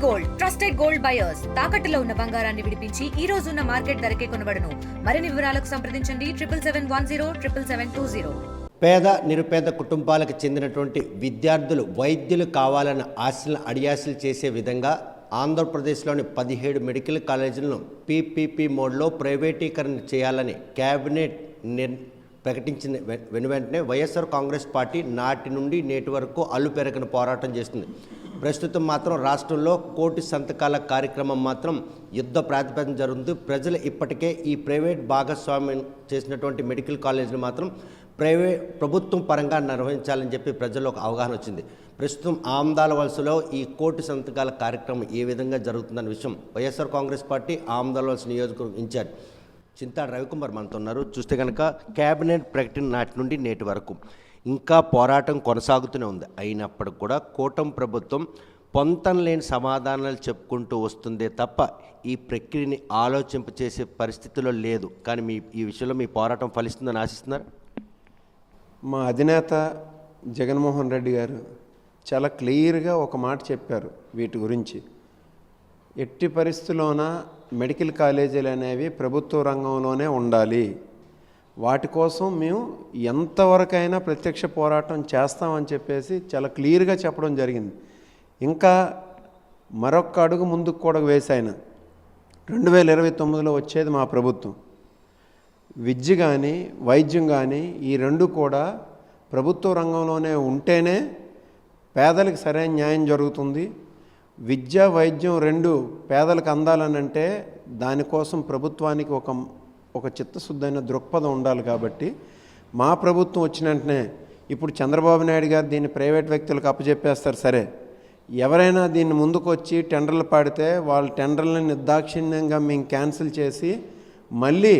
Gold trusted gold buyers తాకట్టులో ఉన్న బంగారాన్ని విడిపించి ఈ రోజు ఉన్న మార్కెట్ ధరకే కొనబడును. మరిన్ని వివరాలకు సంప్రదించండి 7771077720. పేద నిరుపేద కుటుంబాలకు చెందినటువంటి విద్యార్థులు వైద్యులు కావాలన్న ఆశలను అడియాసలు చేసే విధంగా ఆంధ్రప్రదేశ్లోని 17 మెడికల్ కాలేజీలను పీపీపీ మోడ్లో ప్రైవేటీకరణ చేయాలని కేబినెట్ ప్రకటించిన వెనువెంటనే వైఎస్ఆర్ కాంగ్రెస్ పార్టీ నాటి నుండి నేటి వరకు అల్లుపెరగని పోరాటం చేస్తుంది. ప్రస్తుతం మాత్రం రాష్ట్రంలో 1 కోటి సంతకాల కార్యక్రమం మాత్రం యుద్ధ ప్రాతిపదికన జరుగుతుంది. ప్రజలు ఇప్పటికే ఈ ప్రైవేట్ భాగస్వామ్యం చేసినటువంటి మెడికల్ కాలేజీలు మాత్రం ప్రభుత్వం పరంగా నిర్వహించాలని చెప్పి ప్రజల్లో ఒక అవగాహన వచ్చింది. ప్రస్తుతం ఆమ్దాల వలసలో ఈ 1 కోటి సంతకాల కార్యక్రమం ఏ విధంగా జరుగుతుందన్న విషయం వైఎస్ఆర్ కాంగ్రెస్ పార్టీ ఆమ్దాల వలస నియోజకవర్గం ఇన్ఛార్జ్ చింతాడ రవికుమార్ మనతో ఉన్నారు. చూస్తే కనుక కేబినెట్ ప్రకటన నాటి నుండి నేటి వరకు ఇంకా పోరాటం కొనసాగుతూనే ఉంది. అయినప్పటికి కూడా కూటమి ప్రభుత్వం పొంతం లేని సమాధానాలు చెప్పుకుంటూ వస్తుందే తప్ప ఈ ప్రక్రియని ఆలోచింపచేసే పరిస్థితిలో లేదు. కానీ ఈ విషయంలో మీ పోరాటం ఫలిస్తుందని ఆశిస్తున్నారు? మా అధినేత జగన్మోహన్ రెడ్డి గారు చాలా క్లియర్గా ఒక మాట చెప్పారు వీటి గురించి. ఎట్టి పరిస్థితుల్లోన మెడికల్ కాలేజీలు అనేవి ప్రభుత్వ రంగంలోనే ఉండాలి, వాటి కోసం మేము ఎంతవరకైనా ప్రత్యక్ష పోరాటం చేస్తామని చెప్పేసి చాలా క్లియర్గా చెప్పడం జరిగింది. ఇంకా మరొక అడుగు ముందుకు కూడా వేసాయన 2029లో వచ్చేది మా ప్రభుత్వం. విద్య కానీ వైద్యం కానీ ఈ రెండు కూడా ప్రభుత్వ రంగంలోనే ఉంటేనే పేదలకు సరైన న్యాయం జరుగుతుంది. విద్య వైద్యం రెండు పేదలకు అందాలనంటే దానికోసం ప్రభుత్వానికి ఒక చిత్తశుద్ధైన దృక్పథం ఉండాలి. కాబట్టి మా ప్రభుత్వం వచ్చిన వెంటనే ఇప్పుడు చంద్రబాబు నాయుడు గారు దీన్ని ప్రైవేట్ వ్యక్తులకు అప్పచెప్పేస్తారు. సరే, ఎవరైనా దీన్ని ముందుకు వచ్చి టెండర్లు పాడితే వాళ్ళ టెండర్లను నిర్దాక్షిణ్యంగా మేము క్యాన్సిల్ చేసి మళ్ళీ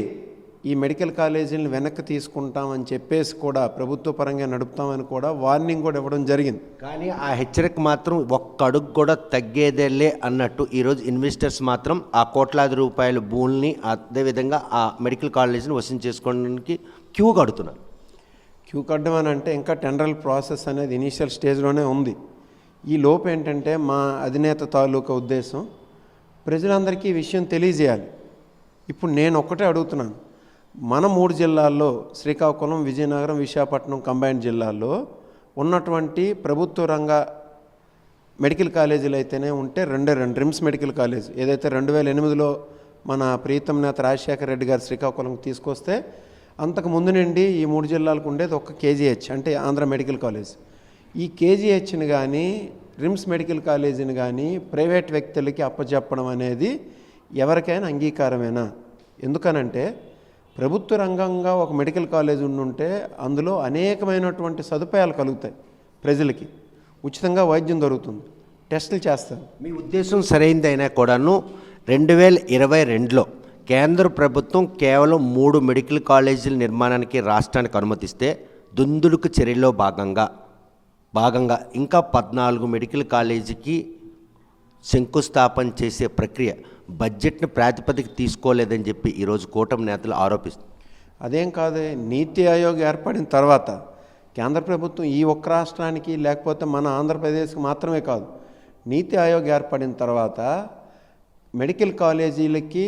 ఈ మెడికల్ కాలేజీలను వెనక్కి తీసుకుంటామని చెప్పేసి కూడా ప్రభుత్వ పరంగా నడుపుతామని కూడా వార్నింగ్ కూడా ఇవ్వడం జరిగింది. కానీ ఆ హెచ్చరిక మాత్రం ఒక్క అడుగు కూడా తగ్గేదేలే అన్నట్టు ఈరోజు ఇన్వెస్టర్స్ మాత్రం ఆ కోట్లాది రూపాయల భూముల్ని అదేవిధంగా ఆ మెడికల్ కాలేజీని వసూలు చేసుకోవడానికి క్యూ కడుతున్నారు. క్యూ కట్టడం అని అంటే ఇంకా టెండర్ ప్రాసెస్ అనేది ఇనీషియల్ స్టేజ్లోనే ఉంది. ఈ లోపు ఏంటంటే మా అధినేత తాలూకా ఉద్దేశం ప్రజలందరికీ ఈ విషయం తెలియజేయాలి. ఇప్పుడు నేను ఒక్కటే అడుగుతున్నాను, మన 3 జిల్లాల్లో శ్రీకాకుళం, విజయనగరం, విశాఖపట్నం కంబైన్డ్ జిల్లాల్లో ఉన్నటువంటి ప్రభుత్వ రంగ మెడికల్ కాలేజీలు అయితేనే ఉంటే రెండు రిమ్స్ మెడికల్ కాలేజ్ ఏదైతే 2008లో మన ప్రీతం నేత రాజశేఖర రెడ్డి గారు శ్రీకాకుళంకి తీసుకొస్తే అంతకు ముందు నుండి ఈ 3 జిల్లాలకు ఉండేది ఒక కేజీహెచ్ అంటే ఆంధ్ర మెడికల్ కాలేజ్. ఈ కేజీహెచ్ని కానీ రిమ్స్ మెడికల్ కాలేజీని కానీ ప్రైవేట్ వ్యక్తులకి అప్పచెప్పడం అనేది ఎవరికైనా అంగీకారమేనా? ఎందుకనంటే ప్రభుత్వ రంగంగా ఒక మెడికల్ కాలేజ్ ఉండుంటే అందులో అనేకమైనటువంటి సదుపాయాలు కలుగుతాయి. ప్రజలకి ఉచితంగా వైద్యం దొరుకుతుంది, టెస్టులు చేస్తారు. మీ ఉద్దేశం సరైనదైనా కూడాను 2022లో కేంద్ర ప్రభుత్వం కేవలం 3 మెడికల్ కాలేజీల నిర్మాణానికి రాష్ట్రానికి అనుమతిస్తే దుందుడుకు చర్యలో భాగంగా ఇంకా 14 మెడికల్ కాలేజీకి శంకుస్థాపన చేసే ప్రక్రియ బడ్జెట్ను ప్రాతిపదిక తీసుకోలేదని చెప్పి ఈరోజు కూటమి నేతలు ఆరోపిస్తారు. అదేం కాదు, నీతి ఆయోగ్ ఏర్పడిన తర్వాత కేంద్ర ప్రభుత్వం ఈ ఒక్క రాష్ట్రానికి లేకపోతే మన ఆంధ్రప్రదేశ్కి మాత్రమే కాదు, నీతి ఆయోగ్ ఏర్పడిన తర్వాత మెడికల్ కాలేజీలకి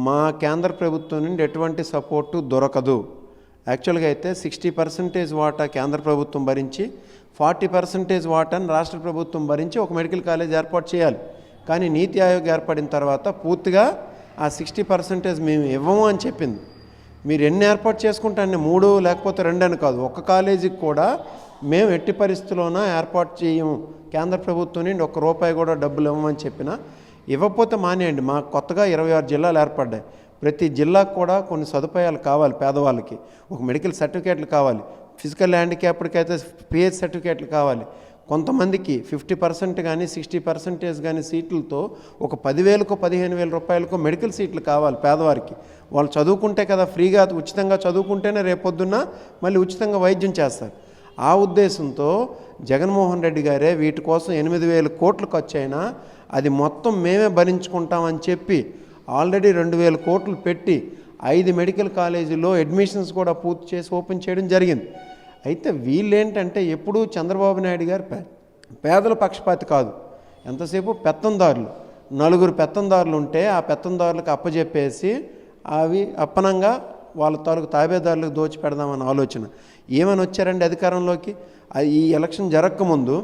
మా కేంద్ర ప్రభుత్వం నుండి ఎటువంటి సపోర్టు దొరకదు. యాక్చువల్గా అయితే 60% వాటా కేంద్ర ప్రభుత్వం భరించి 40% వాటాను రాష్ట్ర ప్రభుత్వం భరించి ఒక మెడికల్ కాలేజ్ ఏర్పాటు చేయాలి. కానీ నీతి ఆయోగ్ ఏర్పడిన తర్వాత పూర్తిగా ఆ 60% మేము ఇవ్వము అని చెప్పింది. మీరు ఎన్ని ఏర్పాటు చేసుకుంటే 3 లేకపోతే 2 అని కాదు, ఒక్క కాలేజీకి కూడా మేము ఎట్టి పరిస్థితుల్లోనా ఏర్పాటు చేయము, కేంద్ర ప్రభుత్వం నుండి ₹1 కూడా డబ్బులు ఇవ్వమని చెప్పినా ఇవ్వకపోతే మానేయండి. మాకు కొత్తగా 26 జిల్లాలు ఏర్పడ్డాయి. ప్రతి జిల్లాకు కూడా కొన్ని సదుపాయాలు కావాలి. పేదవాళ్ళకి ఒక మెడికల్ సర్టిఫికేట్లు కావాలి, ఫిజికల్ హ్యాండిక్యాప్డ్కి అయితే పిహెచ్ సర్టిఫికేట్లు కావాలి. కొంతమందికి 50% కానీ 60% కానీ సీట్లతో ఒక 10,000కో 15,000 రూపాయలకో మెడికల్ సీట్లు కావాలి పేదవారికి. వాళ్ళు చదువుకుంటే కదా, ఫ్రీగా ఉచితంగా చదువుకుంటేనే రేపొద్దున్న మళ్ళీ ఉచితంగా వైద్యం చేస్తారు. ఆ ఉద్దేశంతో జగన్మోహన్ రెడ్డి గారే వీటి కోసం 8,000 కోట్లు ఖర్చు అయినా అది మొత్తం మేమే భరించుకుంటామని చెప్పి ఆల్రెడీ 2,000 కోట్లు పెట్టి 5 మెడికల్ కాలేజీల్లో అడ్మిషన్స్ కూడా పూర్తి చేసి ఓపెన్ చేయడం జరిగింది. అయితే వీళ్ళేంటంటే ఎప్పుడూ చంద్రబాబు నాయుడు గారు పేదల పక్షపాతి కాదు. ఎంతసేపు పెత్తందారులు, నలుగురు పెత్తందారులు ఉంటే ఆ పెత్తందారులకు అప్పచెప్పేసి అవి అప్పనంగా వాళ్ళ తాలూకు తాబేదారులకు దోచిపెడదామన్న ఆలోచన. ఏమని వచ్చారండి అధికారంలోకి? ఈ ఎలక్షన్ జరగకముందు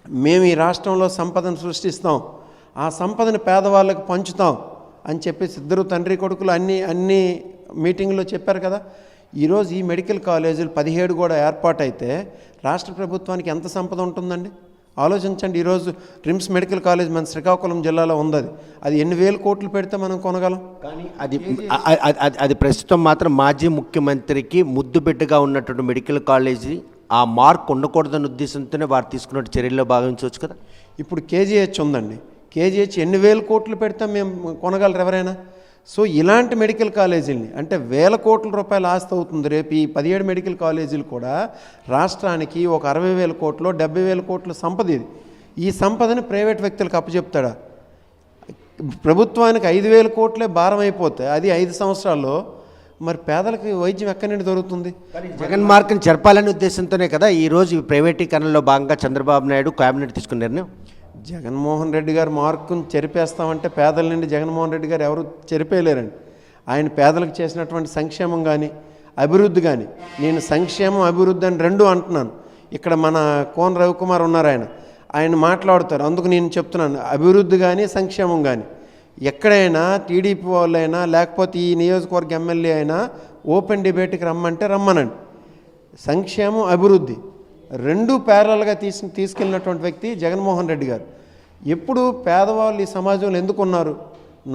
మేము ఈ రాష్ట్రంలో సంపదను సృష్టిస్తాం, ఆ సంపదను పేదవాళ్ళకు పంచుతాం అని చెప్పేసి ఇద్దరు తండ్రి కొడుకులు అన్ని మీటింగ్లో చెప్పారు కదా. ఈరోజు ఈ మెడికల్ కాలేజీలు 17 కూడా ఏర్పాటైతే రాష్ట్ర ప్రభుత్వానికి ఎంత సంపద ఉంటుందండి ఆలోచించండి. ఈరోజు రిమ్స్ మెడికల్ కాలేజ్ మన శ్రీకాకుళం జిల్లాలో ఉంది. అది ఎన్ని వేల కోట్లు పెడితే మనం కొనగలం? కానీ అది ప్రస్తుతం మాత్రం మాజీ ముఖ్యమంత్రికి ముద్దు బిడ్డగా ఉన్నటువంటి మెడికల్ కాలేజీ ఆ మార్క్ ఉండకూడదన్న ఉద్దేశంతోనే వారు తీసుకున్న చర్యల్లో భావించవచ్చు కదా. ఇప్పుడు కేజీహెచ్ ఉందండి. కేజీహెచ్ ఎన్ని వేల కోట్లు పెడితే మేము కొనగలరు ఎవరైనా? సో ఇలాంటి మెడికల్ కాలేజీలని అంటే వేల కోట్ల రూపాయల ఆస్తి అవుతుంది. రేపు ఈ 17 మెడికల్ కాలేజీలు కూడా రాష్ట్రానికి ఒక 60,000 కోట్లు 70,000 కోట్ల సంపద ఇది. ఈ సంపదని ప్రైవేట్ వ్యక్తులకు అప్పచెప్తాడా? ప్రభుత్వానికి 5,000 కోట్లే భారం అయిపోతే అది 5 సంవత్సరాల్లో మరి పేదలకు వైద్యం ఎక్కడి నుండి దొరుకుతుంది? జగన్ మార్క్ని జరపాలనే ఉద్దేశంతోనే కదా ఈరోజు ఈ ప్రైవేటీకరణలో భాగంగా చంద్రబాబు నాయుడు కేబినెట్ తీసుకున్న నిర్ణయం. జగన్మోహన్ రెడ్డి గారు మార్కును చెరిపేస్తామంటే పేదల నుండి జగన్మోహన్ రెడ్డి గారు ఎవరు చెరిపేయలేరండి. ఆయన పేదలకు చేసినటువంటి సంక్షేమం కానీ అభివృద్ధి కానీ, నేను సంక్షేమం అభివృద్ధి అని రెండు అంటున్నాను. ఇక్కడ మన కోన రవికుమార్ ఉన్నారు, ఆయన మాట్లాడుతారు. అందుకు నేను చెప్తున్నాను, అభివృద్ధి కానీ సంక్షేమం కానీ ఎక్కడైనా టీడీపీ వాళ్ళైనా లేకపోతే ఈ నియోజకవర్గ ఎమ్మెల్యే అయినా ఓపెన్ డిబేట్కి రమ్మంటే రమ్మనండి. సంక్షేమం అభివృద్ధి రెండు ప్యారలల్గా తీసుకెళ్ళినటువంటి వ్యక్తి జగన్మోహన్ రెడ్డి గారు. ఎప్పుడు పేదవాళ్ళు ఈ సమాజంలో ఎందుకు ఉన్నారు?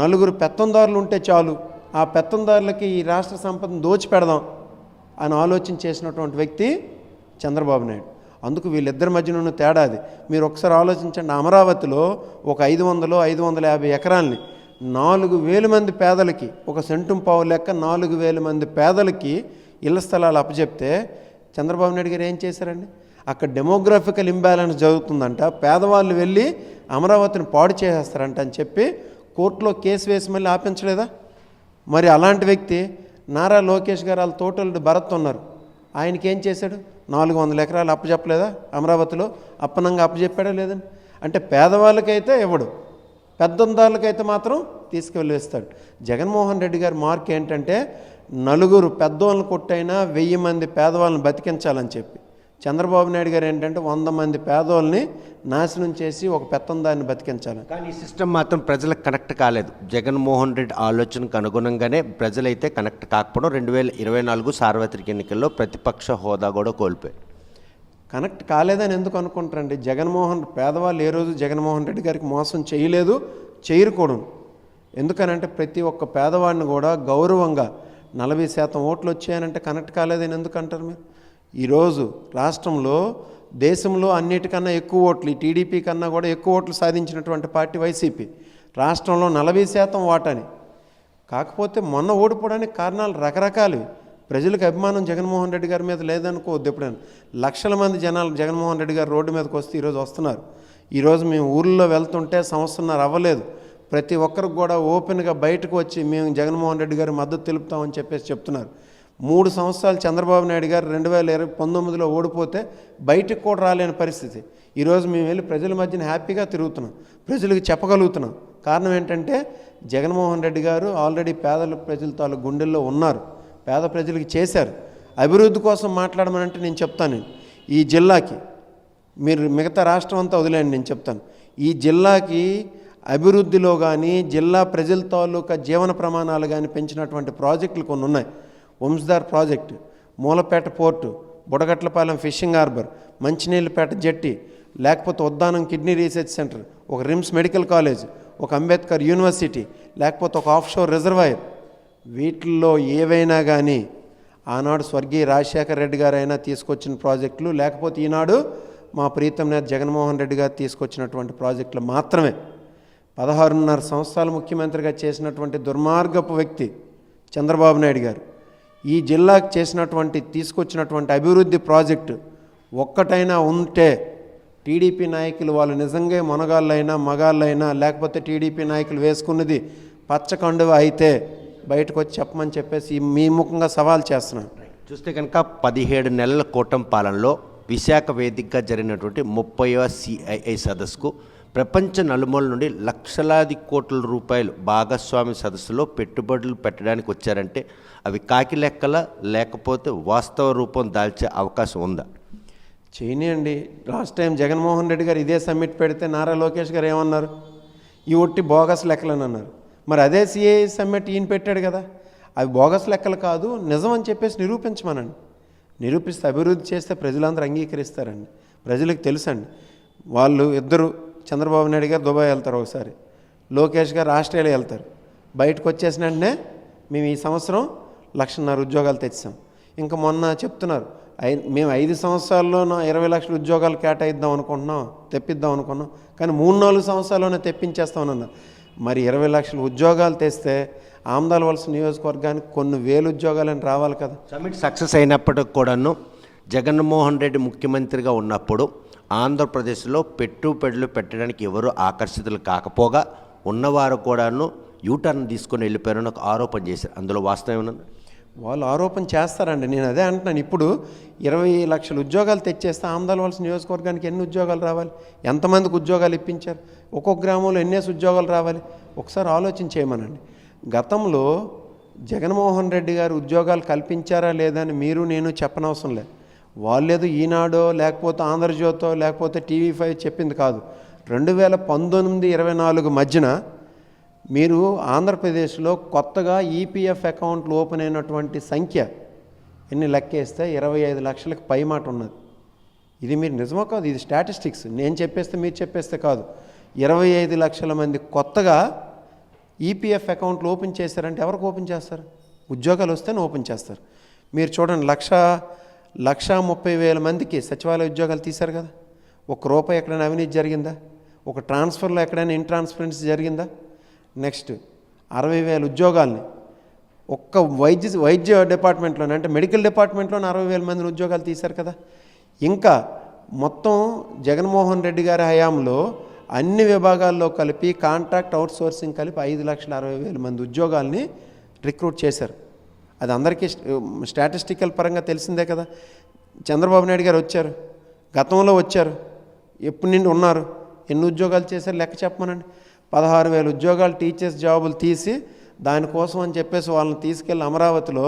నలుగురు పెత్తందారులు ఉంటే చాలు, ఆ పెత్తందారులకి ఈ రాష్ట్ర సంపదను దోచిపెడదాం అని ఆలోచన చేసినటువంటి వ్యక్తి చంద్రబాబు నాయుడు. అందుకు వీళ్ళిద్దరి మధ్యన ఉన్న తేడా అది. మీరు ఒకసారి ఆలోచించండి. అమరావతిలో ఒక 500-550 ఎకరాలని 4,000 మంది పేదలకి, ఒక సెంటు పావు లెక్క 4,000 మంది పేదలకి ఇళ్ల స్థలాలు అప్పచెప్తే చంద్రబాబు నాయుడు గారు ఏం చేశారండి? అక్కడ డెమోగ్రఫికల్ ఇంబ్యాలెన్స్ జరుగుతుందంట, పేదవాళ్ళు వెళ్ళి అమరావతిని పాడు చేసేస్తారంట అని చెప్పి కోర్టులో కేసు వేసి మళ్ళీ ఆపించలేదా? మరి అలాంటి వ్యక్తి నారా లోకేష్ గారు వాళ్ళ తోటలు భరత్ ఉన్నారు, ఆయనకి ఏం చేశాడు? 400 ఎకరాలు అప్పచెప్పలేదా? అమరావతిలో అప్పనంగా అప్పచెప్పాడా లేదని? అంటే పేదవాళ్ళకైతే ఇవ్వడు, పెద్దందారులకైతే మాత్రం తీసుకువెళ్ళి వేస్తాడు. జగన్మోహన్ రెడ్డి గారి మార్క్ ఏంటంటే నలుగురు పెద్దోళ్ళని కొట్టైనా 1000 మంది పేదవాళ్ళని బతికించాలని చెప్పి. చంద్రబాబు నాయుడు గారు ఏంటంటే 100 మంది పేదోళ్ళని నాశనం చేసి ఒక పెత్తందాన్ని బతికించాలి. కానీ ఈ సిస్టమ్ మాత్రం ప్రజలకు కనెక్ట్ కాలేదు. జగన్మోహన్ రెడ్డి ఆలోచనకు అనుగుణంగానే ప్రజలైతే కనెక్ట్ కాకపోవడం 2024 సార్వత్రిక ఎన్నికల్లో ప్రతిపక్ష హోదా కూడా కోల్పోయి కనెక్ట్ కాలేదని ఎందుకు అనుకుంటారండి? పేదవాళ్ళు ఏ రోజు జగన్మోహన్ రెడ్డి గారికి మోసం చేయలేదు, చేయకూడదు. ఎందుకనంటే ప్రతి ఒక్క పేదవాడిని కూడా గౌరవంగా 40% ఓట్లు వచ్చాయనంటే కనెక్ట్ కాలేదని ఎందుకు అంటారు మీరు? ఈరోజు రాష్ట్రంలో దేశంలో అన్నిటికన్నా ఎక్కువ ఓట్లు, ఈ టీడీపీ కన్నా కూడా ఎక్కువ ఓట్లు సాధించినటువంటి పార్టీ వైసీపీ. రాష్ట్రంలో 40% వాటాని. కాకపోతే మొన్న ఓడిపోవడానికి కారణాలు రకరకాలు. ప్రజలకు అభిమానం జగన్మోహన్ రెడ్డి గారి మీద లేదనుకోవద్దు. ఎప్పుడైనా లక్షల మంది జనాలు జగన్మోహన్ రెడ్డి గారు రోడ్డు మీదకి వస్తే ఈరోజు వస్తున్నారు. ఈరోజు మేము ఊళ్ళో వెళ్తుంటే 1.5 సంవత్సరం అవ్వలేదు, ప్రతి ఒక్కరికి కూడా ఓపెన్గా బయటకు వచ్చి మేము జగన్మోహన్ రెడ్డి గారి మద్దతు తెలుపుతామని చెప్పేసి చెప్తున్నారు. 3 సంవత్సరాలు చంద్రబాబు నాయుడు గారు 2019లో ఓడిపోతే బయటకు కూడా రాలేని పరిస్థితి. ఈరోజు మేము వెళ్ళి ప్రజల మధ్యన హ్యాపీగా తిరుగుతున్నాం, ప్రజలకు చెప్పగలుగుతున్నాం. కారణం ఏంటంటే జగన్మోహన్ రెడ్డి గారు ఆల్రెడీ ప్రజల తాలూకు గుండెల్లో ఉన్నారు, పేద ప్రజలకు చేశారు. అభివృద్ధి కోసం మాట్లాడమనంటే నేను చెప్తాను, ఈ జిల్లాకి మీరు మిగతా రాష్ట్రం అంతా వదిలేండి, నేను చెప్తాను. ఈ జిల్లాకి అభివృద్ధిలో కానీ జిల్లా ప్రజల తాలూకా జీవన ప్రమాణాలు కానీ పెంచినటువంటి ప్రాజెక్టులు కొన్ని ఉన్నాయి. Vamsadhar project, Moolapeta port, Budagatlapalem fishing harbour, Manchineellapeta jetty, లేకపోతే ఉద్దానం కిడ్నీ రీసెర్చ్ సెంటర్, ఒక రిమ్స్ మెడికల్ కాలేజ్, ఒక అంబేద్కర్ యూనివర్సిటీ, లేకపోతే ఒక ఆఫ్షోర్ రిజర్వాయర్. వీటిల్లో ఏవైనా కానీ ఆనాడు స్వర్గీయ రాజశేఖర రెడ్డి గారైనా తీసుకొచ్చిన ప్రాజెక్టులు, లేకపోతే ఈనాడు మా ప్రీతం నేత జగన్మోహన్ రెడ్డి గారు తీసుకొచ్చినటువంటి ప్రాజెక్టులు మాత్రమే. 16.5 సంవత్సరాలు ముఖ్యమంత్రిగా చేసినటువంటి దుర్మార్గపు వ్యక్తి చంద్రబాబు నాయుడు గారు ఈ జిల్లాకు తీసుకొచ్చినటువంటి అభివృద్ధి ప్రాజెక్టు ఒక్కటైనా ఉంటే టీడీపీ నాయకులు వాళ్ళు నిజంగా మొనగాళ్ళైనా మగాళ్ళైనా, లేకపోతే టీడీపీ నాయకులు వేసుకున్నది పచ్చకండువ అయితే బయటకు వచ్చి చెప్పమని చెప్పేసి మీ ముఖంగా సవాల్ చేస్తున్నాను. చూస్తే కనుక 17 నెలల కూటమి పాలనలో విశాఖ వేదికగా జరిగినటువంటి 30వ CII సదస్సుకు ప్రపంచ నలుమూల నుండి లక్షలాది కోట్ల రూపాయలు భాగస్వామి సదస్సులో పెట్టుబడులు పెట్టడానికి వచ్చారంటే అవి కాకి లెక్కల లేకపోతే వాస్తవ రూపం దాల్చే అవకాశం ఉందా? చేయనియండి. లాస్ట్ టైం జగన్మోహన్ రెడ్డి గారు ఇదే సమ్మిట్ పెడితే నారా లోకేష్ గారు ఏమన్నారు? ఈ ఒట్టి బోగస్ లెక్కలని అన్నారు. మరి అదే సిఏఏ సమ్మిట్ ఈయన పెట్టాడు కదా, అవి బోగస్ లెక్కలు కాదు నిజం అని చెప్పేసి నిరూపించమనండి. నిరూపిస్తే అభివృద్ధి చేస్తే ప్రజలందరూ అంగీకరిస్తారండి. ప్రజలకు తెలుసండి. వాళ్ళు ఇద్దరు, చంద్రబాబు నాయుడు గారు దుబాయ్ వెళ్తారు ఒకసారి, లోకేష్ గారు ఆస్ట్రేలియా వెళ్తారు. బయటకు వచ్చేసిన వెంటనే మేము ఈ సంవత్సరం 1,50,000 ఉద్యోగాలు తెచ్చాం. ఇంకా మొన్న చెప్తున్నారు మేము 5 సంవత్సరాల్లో 20 లక్షల ఉద్యోగాలు కేటాయిద్దాం అనుకుంటున్నాం, తెప్పిద్దాం అనుకున్నాం, కానీ 3-4 సంవత్సరాల్లోనే తెప్పించేస్తామన్నారు. మరి 20 లక్షల ఉద్యోగాలు తెస్తే ఆమదాల వలస నియోజకవర్గానికి కొన్ని వేలు ఉద్యోగాలని రావాలి కదా. సమ్మిట్ సక్సెస్ అయినప్పటికి కూడాను జగన్మోహన్ రెడ్డి ముఖ్యమంత్రిగా ఉన్నప్పుడు ఆంధ్రప్రదేశ్లో పెట్టుబడులు పెట్టడానికి ఎవరు ఆకర్షితులు కాకపోగా ఉన్నవారు కూడాను యూటర్న్ తీసుకొని వెళ్ళిపోయారని ఒక ఆరోపణ చేశారు. అందులో వాస్తవం ఏమన్నా? వాళ్ళు ఆరోపణ చేస్తారండి. నేను అదే అంటున్నాను. ఇప్పుడు 20 లక్షల ఉద్యోగాలు తెచ్చేస్తే ఆమదాల వలస నియోజకవర్గానికి ఎన్ని ఉద్యోగాలు రావాలి? ఎంతమందికి ఉద్యోగాలు ఇప్పించారు? ఒక్కొక్క గ్రామంలో ఎన్నేసి ఉద్యోగాలు రావాలి? ఒకసారి ఆలోచన చేయమనండి. గతంలో జగన్మోహన్ రెడ్డి గారు ఉద్యోగాలు కల్పించారా లేదా అని మీరు నేను చెప్పనవసరం లేదు. వాళ్ళేదో ఈనాడో లేకపోతే ఆంధ్రజ్యోతో లేకపోతే TV5 చెప్పింది కాదు. 2019-24 మధ్యన మీరు ఆంధ్రప్రదేశ్లో కొత్తగా ఈపీఎఫ్ అకౌంట్లు ఓపెన్ అయినటువంటి సంఖ్య ఎన్ని లెక్కేస్తే 25 లక్షలకు పైమాట ఉన్నది. ఇది మీరు నిజమో కాదు, ఇది స్టాటిస్టిక్స్. నేను చెప్పేస్తే మీరు చెప్పేస్తే కాదు. 25 లక్షల మంది కొత్తగా ఈపీఎఫ్ అకౌంట్లు ఓపెన్ చేశారంటే ఎవరికి ఓపెన్ చేస్తారు? ఉద్యోగాలు వస్తేనే ఓపెన్ చేస్తారు. మీరు చూడండి, 1,30,000 మందికి సచివాలయ ఉద్యోగాలు తీశారు కదా. ₹1 ఎక్కడైనా అవినీతి జరిగిందా? ఒక ట్రాన్స్ఫర్లో ఎక్కడైనా ఇన్ట్రాన్స్పరెన్సీ జరిగిందా? నెక్స్ట్ 60,000 ఉద్యోగాల్ని ఒక్క వైద్య డిపార్ట్మెంట్లోనే, అంటే మెడికల్ డిపార్ట్మెంట్లోనే 60,000 మందిని ఉద్యోగాలు తీశారు కదా. ఇంకా మొత్తం జగన్మోహన్ రెడ్డి గారి హయాంలో అన్ని విభాగాల్లో కలిపి కాంట్రాక్ట్ అవుట్సోర్సింగ్ కలిపి 5,60,000 మంది ఉద్యోగాల్ని రిక్రూట్ చేశారు. అది అందరికీ స్టాటిస్టికల్ పరంగా తెలిసిందే కదా. చంద్రబాబు నాయుడు గారు వచ్చారు, గతంలో వచ్చారు, ఎప్పటి నుండి ఉన్నారు, ఎన్ని ఉద్యోగాలు చేశారు లెక్క చెప్పమనండి. 16,000 ఉద్యోగాలు టీచర్స్ జాబులు తీసి దానికోసం అని చెప్పేసి వాళ్ళని తీసుకెళ్ళి అమరావతిలో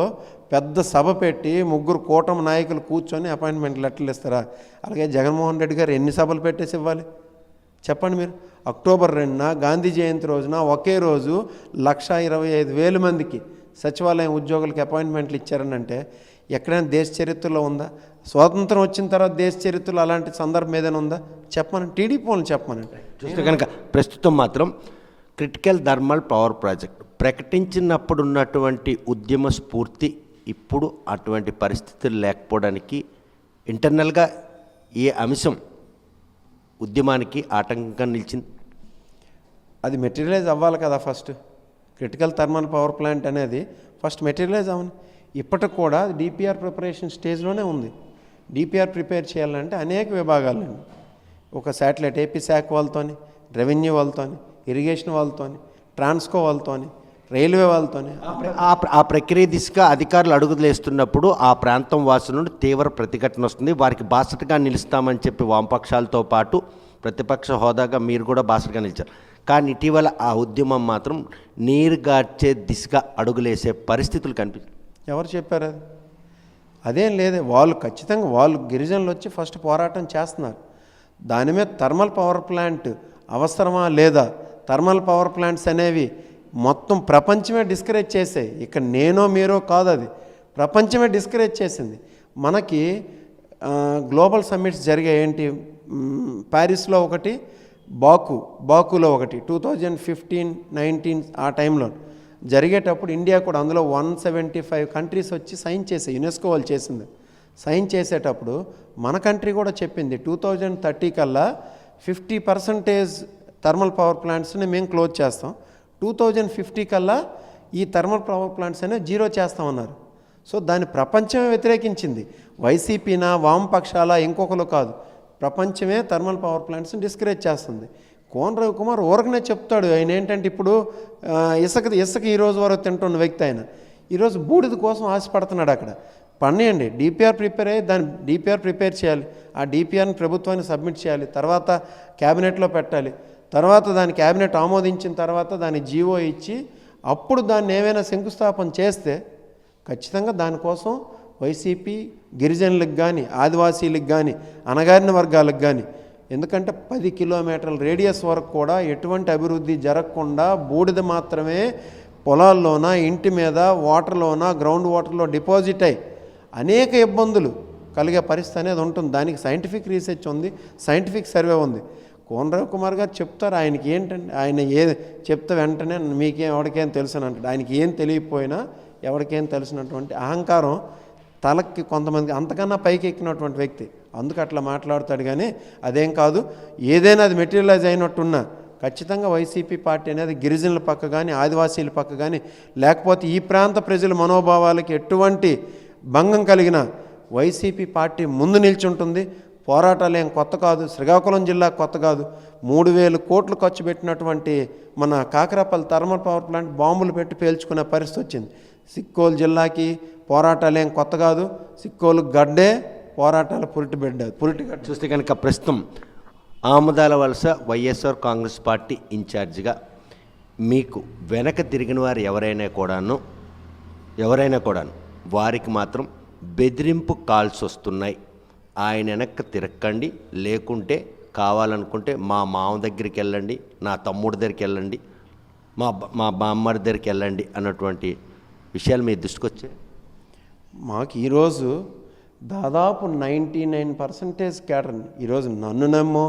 పెద్ద సభ పెట్టి 3 కూటమి నాయకులు కూర్చొని అపాయింట్మెంట్ లెటర్లు ఇస్తారా? అలాగే జగన్మోహన్ రెడ్డి గారు ఎన్ని సభలు పెట్టేసి ఇవ్వాలి చెప్పండి మీరు? అక్టోబర్ 2న గాంధీ జయంతి రోజున ఒకే రోజు 1,25,000 మందికి సచివాలయం ఉద్యోగులకి అపాయింట్మెంట్లు ఇచ్చారనంటే ఎక్కడైనా దేశ చరిత్రలో ఉందా? స్వాతంత్రం వచ్చిన తర్వాత దేశ చరిత్రలో అలాంటి సందర్భం ఏదైనా ఉందా? చెప్పమని టీడీపీ వాళ్ళని చెప్పమనండి. చూస్తే కనుక ప్రస్తుతం మాత్రం క్రిటికల్ థర్మల్ పవర్ ప్రాజెక్ట్ ప్రకటించినప్పుడు ఉన్నటువంటి ఉద్యమ స్ఫూర్తి ఇప్పుడు అటువంటి పరిస్థితులు లేకపోవడానికి ఇంటర్నల్గా ఏ అంశం ఉద్యమానికి ఆటంకంగా నిలిచింది? అది మెటీరియలైజ్ అవ్వాలి కదా. First critical thermal power plant అనేది ఫస్ట్ మెటీరియలైజ్ అవ్వని. ఇప్పటికి కూడా డిపిఆర్ ప్రిపరేషన్ స్టేజ్లోనే ఉంది. డిపిఆర్ ప్రిపేర్ చేయాలంటే అనేక విభాగాలండి. ఒక శాటిలైట్ ఏపీ శాఖ వాళ్ళతోని, రెవెన్యూ వాళ్ళతోని, ఇరిగేషన్ వాళ్ళతోని, ట్రాన్స్కో వాళ్ళతోని, రైల్వే వాళ్ళతోని ఆ ప్రక్రియ దిశగా అధికారులు అడుగులేస్తున్నప్పుడు ఆ ప్రాంతం వాసుల నుండి తీవ్ర ప్రతిఘటన వస్తుంది. వారికి బాసటగా నిలుస్తామని చెప్పి వామపక్షాలతో పాటు ప్రతిపక్ష హోదాగా మీరు కూడా బాసటగా నిలిచారు. కానీ ఇటీవల ఆ ఉద్యమం మాత్రం నీరుగార్చే దిశగా అడుగులేసే పరిస్థితులు కనిపిస్తాయి. ఎవరు చెప్పారు? అది అదేం లేదే. వాళ్ళు ఖచ్చితంగా వాళ్ళు గిరిజనులు వచ్చి ఫస్ట్ పోరాటం చేస్తున్నారు. దాని మీద థర్మల్ పవర్ ప్లాంట్ అవసరమా లేదా? థర్మల్ పవర్ ప్లాంట్స్ అనేవి మొత్తం ప్రపంచమే డిస్కరేజ్ చేసాయి. ఇక్కడ నేనో మీరో కాదు, అది ప్రపంచమే డిస్కరేజ్ చేసింది. మనకి గ్లోబల్ సమ్మిట్స్ జరిగాయి. ఏంటి? ప్యారిస్లో ఒకటి, బాకులో ఒకటి 2015-19 ఆ టైంలో జరిగేటప్పుడు ఇండియా కూడా అందులో 175 కంట్రీస్ వచ్చి సైన్ చేసాయి. యునెస్కో వాళ్ళు చేసింది. సైన్ చేసేటప్పుడు మన కంట్రీ కూడా చెప్పింది 2030 కల్లా 50% థర్మల్ పవర్ ప్లాంట్స్ని మేము క్లోజ్ చేస్తాం, 2050 కల్లా ఈ థర్మల్ పవర్ ప్లాంట్స్ అనేవి జీరో చేస్తామన్నారు. సో దాన్ని ప్రపంచమే వ్యతిరేకించింది. వైసీపీనా, వామపక్షాల, ఇంకొకరు కాదు, ప్రపంచమే థర్మల్ పవర్ ప్లాంట్స్ని డిస్కరేజ్ చేస్తుంది. కోన రవికుమార్ ఊరకనే చెప్తాడు. ఆయన ఏంటంటే ఇప్పుడు ఇసుక ఈ రోజు వరకు తింటున్న వ్యక్తి ఆయన ఈరోజు బూడిద కోసం ఆశపడుతున్నాడు. అక్కడ పనియండి, డిపిఆర్ ప్రిపేర్ అయ్యి దాన్ని డిపిఆర్ ప్రిపేర్ చేయాలి, ఆ డిపిఆర్ని ప్రభుత్వానికి సబ్మిట్ చేయాలి, తర్వాత క్యాబినెట్లో పెట్టాలి, తర్వాత దాని క్యాబినెట్ ఆమోదించిన తర్వాత దాని జీవో ఇచ్చి అప్పుడు దాన్ని ఏమైనా శంకుస్థాపన చేస్తే ఖచ్చితంగా దానికోసం వైసీపీ గిరిజనులకు కానీ ఆదివాసీలకు కానీ అణగారిన వర్గాలకు కానీ, ఎందుకంటే 10 కిలోమీటర్ల రేడియస్ వరకు కూడా ఎటువంటి అభివృద్ధి జరగకుండా బూడిద మాత్రమే పొలాల్లోన, ఇంటి మీద, వాటర్లోన, గ్రౌండ్ వాటర్లో డిపాజిట్ అయ్యి అనేక ఇబ్బందులు కలిగే పరిస్థితి అనేది ఉంటుంది. దానికి సైంటిఫిక్ రీసెర్చ్ ఉంది, సైంటిఫిక్ సర్వే ఉంది. కోనరావు కుమార్ గారు చెప్తారు, ఆయనకి ఏంటంటే ఆయన చెప్తే వెంటనే మీకేం ఎవరికేం తెలుసు అని అంటాడు. ఆయనకి ఏం తెలియకపోయినా ఎవరికేం తెలిసినటువంటి అహంకారం తలకి కొంతమంది అంతకన్నా పైకి ఎక్కినటువంటి వ్యక్తి, అందుకు అట్లా మాట్లాడతాడు. కానీ అదేం కాదు, ఏదైనా అది మెటీరియలైజ్ అయినట్టున్నా ఖచ్చితంగా వైసీపీ పార్టీ అనేది గిరిజనుల పక్క కానీ, ఆదివాసీల పక్క కానీ, లేకపోతే ఈ ప్రాంత ప్రజల మనోభావాలకి ఎటువంటి భంగం కలిగిన వైసీపీ పార్టీ ముందు నిల్చుంటుంది. పోరాటాలు ఏం కొత్త కాదు, శ్రీకాకుళం జిల్లా కొత్త కాదు. 3,000 కోట్లు ఖర్చు పెట్టినటువంటి మన కాకరాపల్లి థర్మల్ పవర్ ప్లాంట్ బాంబులు పెట్టి పేల్చుకునే పరిస్థితి వచ్చింది. సిక్కోలు జిల్లాకి పోరాటాలు ఏం కొత్త కాదు, సిక్కోలు గడ్డే పోరాటాల పురిటిగడ్డ. చూస్తే కనుక ప్రస్తుతం ఆముదాల వలస వైఎస్ఆర్ కాంగ్రెస్ పార్టీ ఇన్ఛార్జిగా మీకు వెనక తిరిగిన వారు ఎవరైనా కూడాను వారికి మాత్రం బెదిరింపు కాల్స్ వస్తున్నాయి. ఆయన వెనక్కి తిరక్కండి, లేకుంటే కావాలనుకుంటే మా మామ దగ్గరికి వెళ్ళండి, నా తమ్ముడి దగ్గరికి వెళ్ళండి, మా బామ్మడి దగ్గరికి వెళ్ళండి అన్నటువంటి విషయాలు మీ దృష్టికి వచ్చాయి. మాకు ఈరోజు దాదాపు 99% క్యాడర్ ఈరోజు నన్ను నమ్మో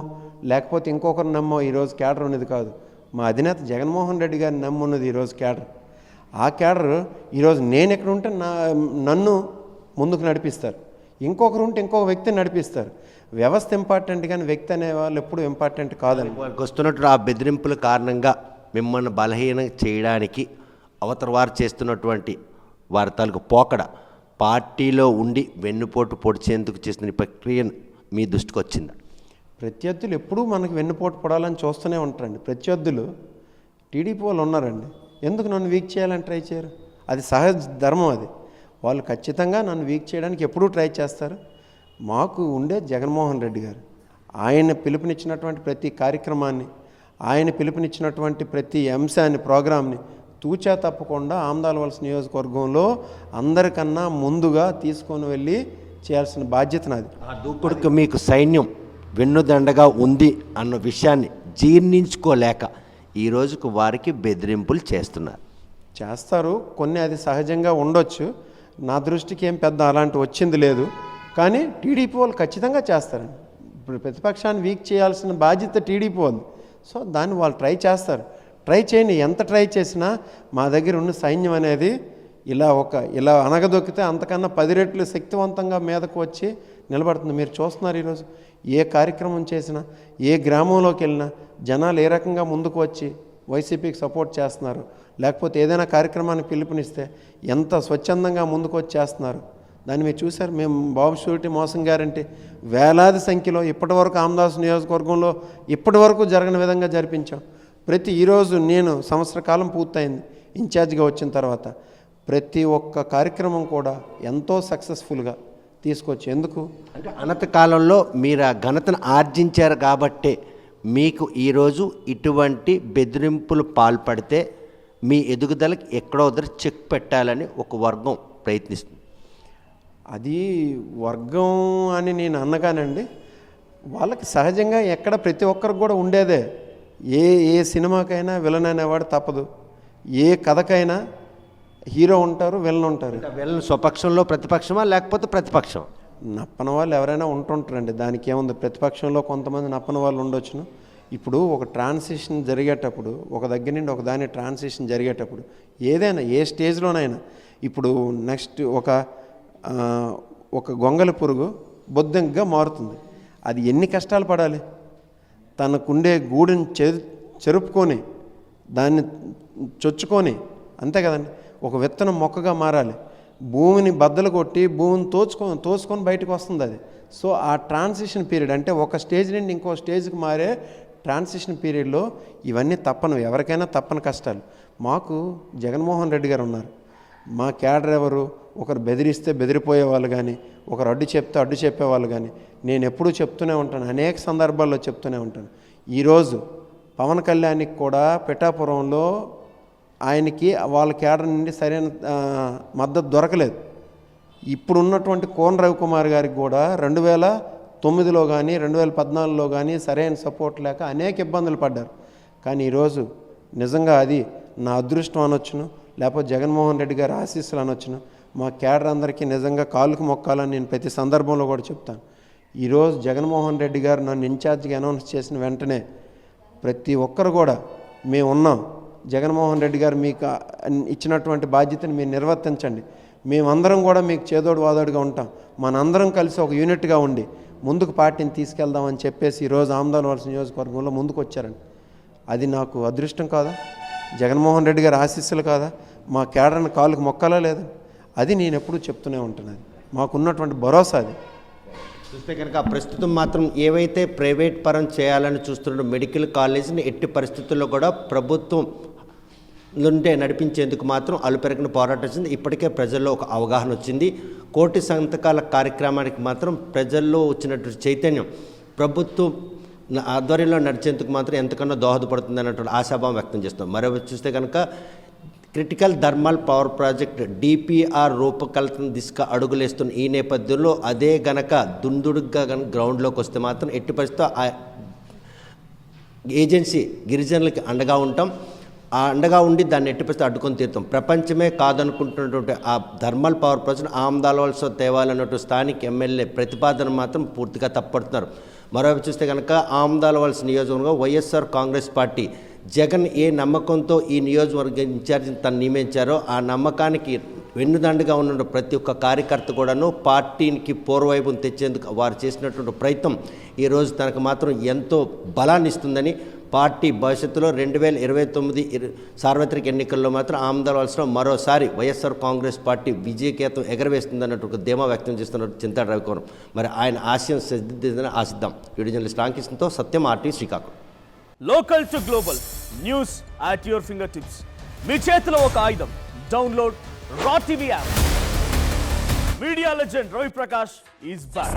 లేకపోతే ఇంకొకరు నమ్మో ఈరోజు క్యాడర్ ఉన్నది కాదు. మా అధినేత జగన్మోహన్ రెడ్డి గారిని నమ్మున్నది ఈరోజు క్యాడర్. ఆ క్యాడర్ ఈరోజు నేను ఎక్కడ ఉంటే నన్ను ముందుకు నడిపిస్తారు, ఇంకొకరు ఉంటే ఇంకొక వ్యక్తిని నడిపిస్తారు. వ్యవస్థ ఇంపార్టెంట్ కానీ వ్యక్తి అనే వాళ్ళు ఎప్పుడు ఇంపార్టెంట్ కాదని. వాళ్ళకి వస్తున్నట్టు ఆ బెదిరింపుల కారణంగా మిమ్మల్ని బలహీనం చేయడానికి అవతల వారు చేస్తున్నటువంటి వారి తాలూకు పోకడ పార్టీలో ఉండి వెన్నుపోటు పొడిచేందుకు చేసిన ప్రక్రియను మీ దృష్టికి వచ్చిందా? ప్రత్యర్థులు ఎప్పుడూ మనకు వెన్నుపోటు పొడాలని చూస్తూనే ఉంటారండి. ప్రత్యర్థులు టీడీపీ వాళ్ళు ఉన్నారండి, ఎందుకు నన్ను వీక్ చేయాలని ట్రై చేయరు? అది సహజ ధర్మం. అది వాళ్ళు ఖచ్చితంగా నన్ను వీక్ చేయడానికి ఎప్పుడూ ట్రై చేస్తారు. మాకు ఉండే జగన్మోహన్ రెడ్డి గారు, ఆయన పిలుపునిచ్చినటువంటి ప్రతి కార్యక్రమాన్ని, ఆయన పిలుపునిచ్చినటువంటి ప్రతి అంశాన్ని, ప్రోగ్రామ్ని తూచా తప్పకుండా ఆమదాల వలస నియోజకవర్గంలో అందరికన్నా ముందుగా తీసుకొని వెళ్ళి చేయాల్సిన బాధ్యత నాది. ఆ దూకుడుకు మీకు సైన్యం వెన్నుదండగా ఉంది అన్న విషయాన్ని జీర్ణించుకోలేక ఈ రోజుకు వారికి బెదిరింపులు చేస్తారు. కొన్ని అది సహజంగా ఉండొచ్చు. నా దృష్టికి ఏం పెద్ద అలాంటి వచ్చింది లేదు. కానీ టీడీపీ వాళ్ళు ఖచ్చితంగా చేస్తారండి. ఇప్పుడు ప్రతిపక్షాన్ని వీక్ చేయాల్సిన బాధ్యత టీడీపీ వాళ్ళు. సో దాన్ని వాళ్ళు ట్రై చేస్తారు. ట్రై చేయని ఎంత ట్రై చేసినా మా దగ్గర ఉన్న సైన్యం అనేది ఇలా అనగదొక్కితే అంతకన్నా 10 రెట్లు శక్తివంతంగా మీదకు వచ్చి నిలబడుతుంది. మీరు చూస్తున్నారు ఈరోజు ఏ కార్యక్రమం చేసినా, ఏ గ్రామంలోకి వెళ్ళినా జనాలు ఏ రకంగా ముందుకు వచ్చి వైసీపీకి సపోర్ట్ చేస్తున్నారు, లేకపోతే ఏదైనా కార్యక్రమానికి పిలుపునిస్తే ఎంత స్వచ్ఛందంగా ముందుకు వచ్చి చేస్తున్నారు. దాన్ని మీరు చూశారు. మేము బాబు షూరిటీ మోసం గ్యారంటీ వేలాది సంఖ్యలో ఇప్పటివరకు ఆమదాస్ నియోజకవర్గంలో ఇప్పటివరకు జరగని విధంగా జరిపించాం. ఈరోజు నేను సంవత్సర కాలం పూర్తయింది ఇన్ఛార్జిగా వచ్చిన తర్వాత. ప్రతి ఒక్క కార్యక్రమం కూడా ఎంతో సక్సెస్ఫుల్గా తీసుకొచ్చి, ఎందుకు అంటే అనత కాలంలో మీరు ఆ ఘనతను ఆర్జించారు కాబట్టే మీకు ఈరోజు ఇటువంటి బెదిరింపులు పాల్పడితే మీ ఎదుగుదలకి ఎక్కడో దగ్గర చెక్ పెట్టాలని ఒక వర్గం ప్రయత్నిస్తుంది. అది వర్గం అని నేను అన్నగానండి, వాళ్ళకి సహజంగా ఎక్కడ ప్రతి ఒక్కరికి కూడా ఉండేదే. ఏ సినిమాకైనా విలన్ అనేవాడు తప్పదు, ఏ కథకైనా హీరో ఉంటారు, విలన్ ఉంటారు. విలన్ స్వపక్షంలో ప్రతిపక్షమా లేకపోతే ప్రతిపక్షం? నప్పన వాళ్ళు ఎవరైనా ఉంటుంటారండి, దానికి ఏముంది. ప్రతిపక్షంలో కొంతమంది నప్పన వాళ్ళు ఉండొచ్చును. ఇప్పుడు ఒక ట్రాన్సిషన్ జరిగేటప్పుడు, ఒక దగ్గర నుండి ఒక దాని ట్రాన్సిషన్ జరిగేటప్పుడు ఏదైనా ఏ స్టేజ్లోనైనా, ఇప్పుడు నెక్స్ట్ ఒక గొంగలి పురుగు బొద్దంగా మారుతుంది. అది ఎన్ని కష్టాలు పడాలి? తనకుండే గూడుని చెరుపుకొని దాన్ని చొచ్చుకొని, అంతే కదండి. ఒక విత్తనం మొక్కగా మారాలి, భూమిని బద్దలు కొట్టి భూమిని తోసుకొని బయటకు వస్తుంది అది. సో ఆ ట్రాన్సిషన్ పీరియడ్ అంటే ఒక స్టేజ్ నుండి ఇంకో స్టేజ్కి మారే ట్రాన్సిషన్ పీరియడ్లో ఇవన్నీ తప్పను, ఎవరికైనా తప్పని కష్టాలు. మాకు జగన్మోహన్ రెడ్డి గారు ఉన్నారు. మా క్యాడర్ ఎవరు? ఒకరు బెదిరిస్తే బెదిరిపోయే వాళ్ళు కానీ, ఒకరు అడ్డు చెప్తే అడ్డు చెప్పేవాళ్ళు కానీ. నేను ఎప్పుడూ చెప్తూనే ఉంటాను, అనేక సందర్భాల్లో చెప్తూనే ఉంటాను. ఈరోజు పవన్ కళ్యాణ్కి కూడా పిఠాపురంలో ఆయనకి వాళ్ళ కేడర్ నుండి సరైన మద్దతు దొరకలేదు. ఇప్పుడు ఉన్నటువంటి కోన రవికుమార్ గారికి కూడా 2009లో కానీ 2014లో కానీ సరైన సపోర్ట్ లేక అనేక ఇబ్బందులు పడ్డారు. కానీ ఈరోజు నిజంగా అది నా అదృష్టం అనొచ్చును, లేకపోతే జగన్మోహన్ రెడ్డి గారి ఆశీస్సులు అనొచ్చును. మా కేడర్ అందరికీ నిజంగా కాళ్ళకు మొక్కాలని నేను ప్రతి సందర్భంలో కూడా చెప్తాను. ఈరోజు జగన్మోహన్ రెడ్డి గారు నన్ను ఇన్ఛార్జిగా అనౌన్స్ చేసిన వెంటనే ప్రతి ఒక్కరు కూడా మేము ఉన్నాం, జగన్మోహన్ రెడ్డి గారు మీకు ఇచ్చినటువంటి బాధ్యతను మీరు నిర్వర్తించండి, మేమందరం కూడా మీకు చేదోడు వాదోడుగా ఉంటాం, మనందరం కలిసి ఒక యూనిట్గా ఉండి ముందుకు పార్టీని తీసుకెళ్దామని చెప్పేసి ఈరోజు ఆమదాలవలస నియోజకవర్గంలో ముందుకు వచ్చారండి. అది నాకు అదృష్టం కాదా? జగన్మోహన్ రెడ్డి గారి ఆశీస్సులు కాదా? మా కేడర్ని కాళ్ళకు మొక్కలా లేదా? అది నేను ఎప్పుడూ చెప్తూనే ఉంటున్నది. మాకున్నటువంటి భరోసా అది. చూస్తే కనుక ప్రస్తుతం మాత్రం ఏవైతే ప్రైవేట్ పరం చేయాలని చూస్తున్న మెడికల్ కాలేజీని ఎట్టి పరిస్థితుల్లో కూడా ప్రభుత్వం నుండే నడిపించేందుకు మాత్రం అలుపెరగని పోరాటం వచ్చింది. ఇప్పటికే ప్రజల్లో ఒక అవగాహన వచ్చింది. 1,000,000 సంతకాల కార్యక్రమానికి మాత్రం ప్రజల్లో వచ్చినటువంటి చైతన్యం ప్రభుత్వం ఆధ్వర్యంలో నడిచేందుకు మాత్రం ఎంతకన్నా దోహదపడుతుంది అన్నటువంటి ఆశాభావం వ్యక్తం చేస్తాం. మరోవైపు చూస్తే కనుక critical thermal power project DPR రూపకల్పన దిశగా అడుగులేస్తున్న ఈ నేపథ్యంలో అదే గనక దుందుడుగ్గా కనుక గ్రౌండ్లోకి వస్తే మాత్రం ఎట్టి పరిస్థితిలో ఆ ఏజెన్సీ గిరిజనులకి అండగా ఉంటాం, ఆ అండగా ఉండి దాన్ని ఎట్టి పరిస్థితి అడ్డుకొని తీరుతాం. ప్రపంచమే కాదనుకుంటున్నటువంటి ఆ థర్మల్ పవర్ ప్రాజెక్ట్ ఆమదాలవలస తేవాలన్నటువంటి స్థానిక ఎమ్మెల్యే ప్రతిపాదన మాత్రం పూర్తిగా తప్పడుతున్నారు. మరోవైపు చూస్తే కనుక ఆమదాలవలస నియోజకవర్గం వైఎస్ఆర్ కాంగ్రెస్ పార్టీ జగన్ ఏ నమ్మకంతో ఈ నియోజకవర్గ ఇన్ఛార్జిని తను నియమించారో ఆ నమ్మకానికి వెన్నుదండుగా ఉన్న ప్రతి ఒక్క కార్యకర్త కూడాను పార్టీకి పూర్వవైపును తెచ్చేందుకు వారు చేసినటువంటి ప్రయత్నం ఈరోజు తనకు మాత్రం ఎంతో బలాన్ని ఇస్తుందని, పార్టీ భవిష్యత్తులో 2029 సార్వత్రిక ఎన్నికల్లో మాత్రం ఆమదాలవలసలో మరోసారి వైఎస్ఆర్ కాంగ్రెస్ పార్టీ విజయకేతం ఎగరవేస్తుందన్నట్టు ఒక ధీమా వ్యక్తం చేస్తున్నట్టు చింతాడు రవికుమార్. మరి ఆయన ఆశయం సిద్ధిందని ఆశిద్దాం. వీడియో జర్నలిస్ట్ రాంకృష్ణతో సత్యం, RTV Srikakulam. Local to global news at your finger tips. మీ చేతిలో ఒక ఆయుధం. Download R TV app. Media legend Ravi Prakash is back.